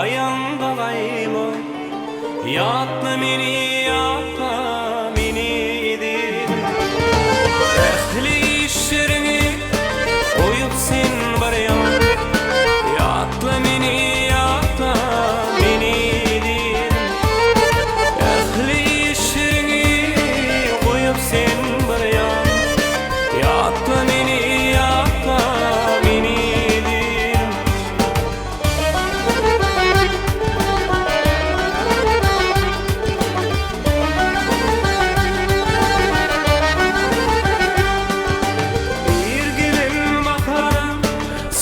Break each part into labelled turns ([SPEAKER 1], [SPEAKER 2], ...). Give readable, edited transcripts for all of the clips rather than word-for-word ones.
[SPEAKER 1] ayanda gaymo, yatla meni edin. Ehli işlerini oyup sen baryan, yatla meni edin. Ehli işlerini oyup sen baryan, yatla meni edin.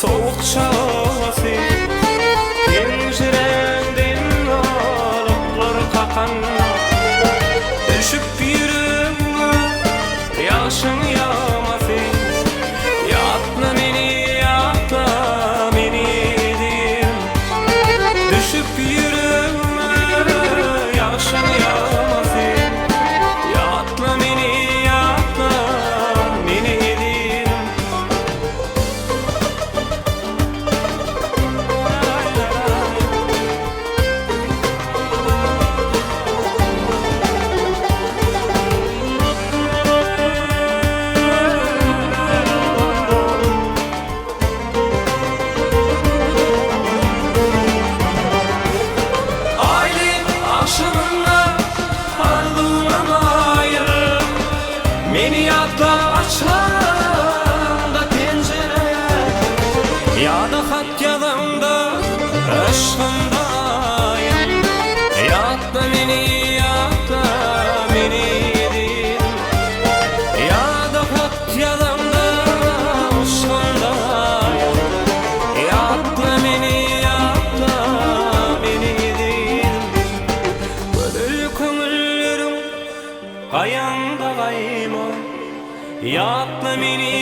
[SPEAKER 1] Soğuk şahsi pencerenden alıplar kakan, düşüp yüreğime yaşın yağması. Yatla meni edin. Düşüp yüreğime yaşın yağması. Yatla meni edin. Meni yatla açanda pencere, ya da hat yadımda aşkındayım. Yatla meni edin. Ya da hat yadımda aşkındayım. Yatla meni edin. Böyle köngüllerim ayanda gaymo, yatla meni